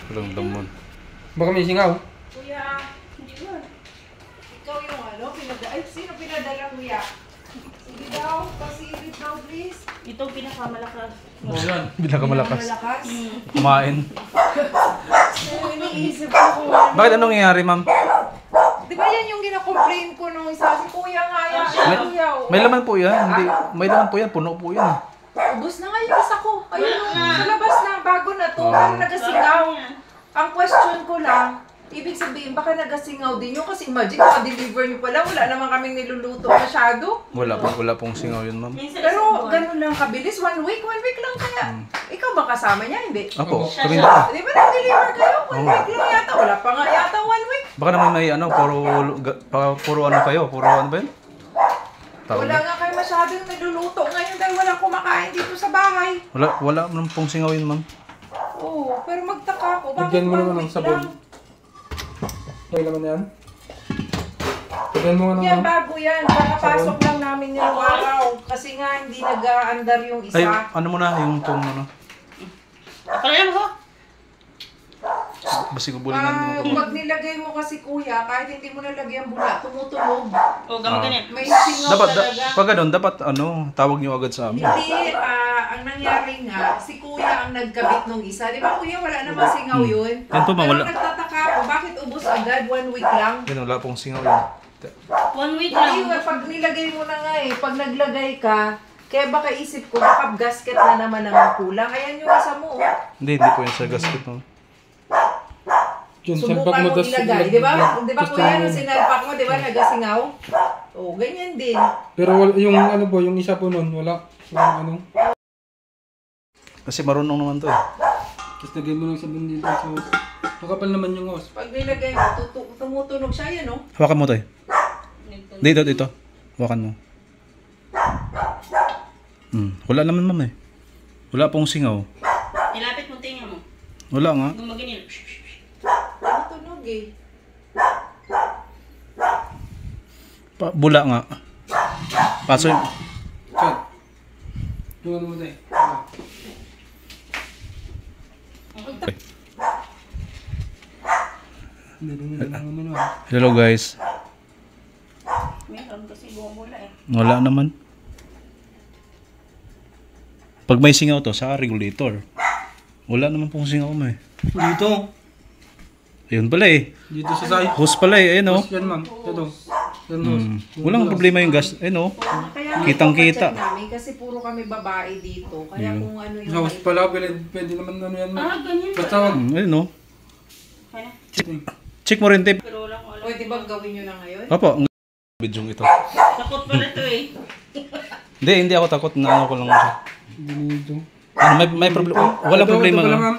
Walang lamon. Baka may singaw. Kuya, hindi ba? Ikaw yung ano, ay, sino pinadala kuya? Sige daw, pasilip daw please. Itong pinakamalakas. Oh, yan. Pinakamalakas. Malakas. Kumain. Iniisip ko kung ano. Bakit anong nangyayari, ma'am? Di ba yan yung gina-complain ko nung isa? Si kuya nga yan. Kuya, oh. May laman po yan. Hindi, may laman po yan. Puno po yan. Ubus na nga yung isa ko. Ayun, sa labas na, bago na to. Parang nagasingaw. Ang question ko lang, ibig sabihin, baka nagasingaw din yun. Kasi imagine, naka-deliver nyo pala. Wala naman kaming niluluto masyado. Wala pong singaw yun, ma'am. Pero ganun lang kabilis. 1 week lang kaya. Ikaw ba kasama niya? Hindi. Ako, kami na. Di ba nag-deliver kayo? 1 week lang yata. Wala pa nga yata 1 week. Baka naman may ano, puro ano kayo? Puro ano ba yun? Tawag Wala na. nga kayo masyadong niluluto ngayon dahil walang kumakain dito sa bahay. Wala naman pong singaw yun, ma'am. Oo, pero magtaka ako. Bakit Bigyan mo 1 naman ng week sabon. lang? May laman yan. Bigyan mo nga Yan, naman. bago yan. Kakapasok lang namin yung araw. Kasi nga hindi nag-aandar yung isa. Ay, ano muna, yung pong ano. Pala ko. Basi ko bulingan mo. Pag nilagay mo kasi kuya, kahit hindi mo nalagyan bula, tumutunog. O, gamit ganyan. May singaw talaga. Pag ganun, dapat ano, tawag niyo agad sa amin. Hindi, ang nangyari nga, si kuya ang nagkabit nung isa. Di ba kuya, wala namang singaw yun? Yan po, Pero wala. nagtataka ako, bakit ubos agad? 1 week lang? Yan, wala pong singaw yun. 1 week Hindi, lang. pag nilagay mo na nga pag naglagay ka, kaya baka isip ko, baka gasket na naman ang kulang. Ayan yung isa mo. Hindi po yan sa gasket mo. Yun, Subukan salpak mo mo tas ilagay. Di ba? Di ba tas kuya, tama nung mo. sinalpak mo, di ba, nagasingaw? Oo, ganyan din. Pero yung ano po, yung isa po nun, wala. Walang ano. Kasi marunong naman to eh. Tapos lagay mo ng sabon dito sa hose. Makapal naman yung hose. Pag nilagay mo, tumutunog siya yan, no? Hawakan mo to eh. Dito. Hawakan mo. Wala naman, ma'am eh. Wala pong singaw. Nilapit mo tingin mo. Wala nga. Gumaganyan. Tumutunog eh. Bula nga. Paso yung... Chat. Yung ano mo tayo. Hindi naman naman. Hello guys. Meron kasi bumula eh. Wala naman. Pag may singaw to, sa regulator. Wala naman pong singaw mo eh. Dito. Ayun pala eh. Dito sa side. Hose pala eh. Ayun oh. Yan ma'am. Ito. Yan hose. Walang problema yung gas. Ayun oh. Kaya Kitang-kita. check namin kasi puro kami babae dito. Kaya Yeah. kung ano yung... Sa hose pala, pwede naman ano yan ma'am. Ganyan. Basta wag. Ayun oh. Kaya. Check mo rin tape. Pero wala ko alam. Pwede bang gawin nyo na ngayon? Opo. Ang bidyong ito. Takot pala to eh. Hindi ako takot na ano ko lang siya. Dito. Ano, may problema. Walang problema Ito pala nga. ma'am.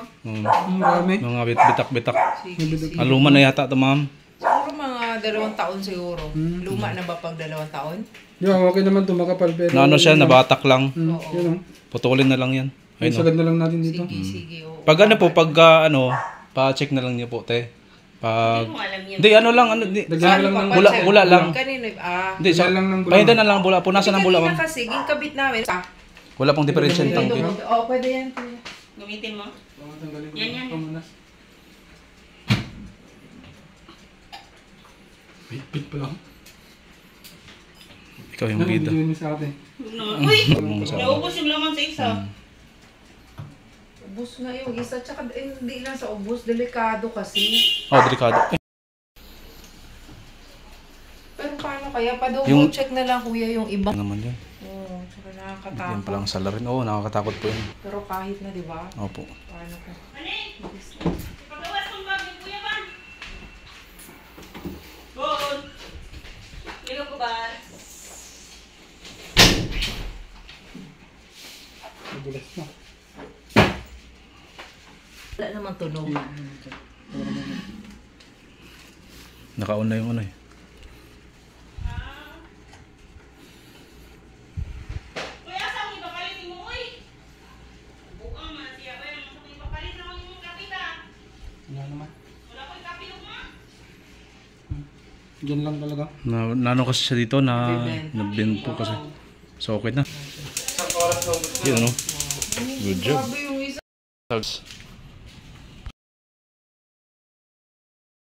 Marami. Mga bitak-bitak. Sige, sige. Luma na yata ito, ma'am. Siguro mga 2 taon siguro. Luma na ba pag 2 taon? Di ba, okay naman ito, makapal. Pero Na ano siya, nabatak lang. Oo. Yun o. Putulin na lang yan. Ay, Ayun oh. sagad na lang natin dito. Sige, sige. Oo. Pag ano po, pag ano, pa-check na lang niyo po, te. Pag... Hindi mo alam yan. Hindi, ano lang, ano, di, Dagyan lang ng bula lang. Kanino? Hindi, sa, Dagyan lang ng bula. pahinda na lang bula. Punasan ng bula, Kanina ma'am. kasi, ginkabit namin. Wala pong differential tank eh. Oo, pwede yan. Kuya. Gamitin mo. Tanggalin ko Yan, yan. ito muna. Bit pa lang. Ikaw yung bida. Ano sa atin? Uy! Naubos yung laman sa isa. Ubus nga yung isa. Tsaka hindi lang sa ubus. Delikado kasi. Oh, delikado. Pero paano kaya? Pa-double Yung- check na lang kuya yung iba. Ano naman yun? Oo, tsaka Yan nakakatakot. palang salarin. Oo, nakakatakot po yun. Pero kahit na, di ba? Opo. Paano ko? Pagawas kong bag ni Kuya ba? Good. Ikaw ko ba? Magulas na. Wala namang tunog. Naka-on na yung ano eh. Kuya, saan mo ipapalitin mo, uy? Bukang man siya. Kuya, saan mo ipapalit na ako yung kapita? Wala naman. Wala ko yung kapilog mo. Diyan lang talaga. Nano kasi siya dito na na-bend po kasi. So okay na. Yun ano. Good job. Grabe yung isa.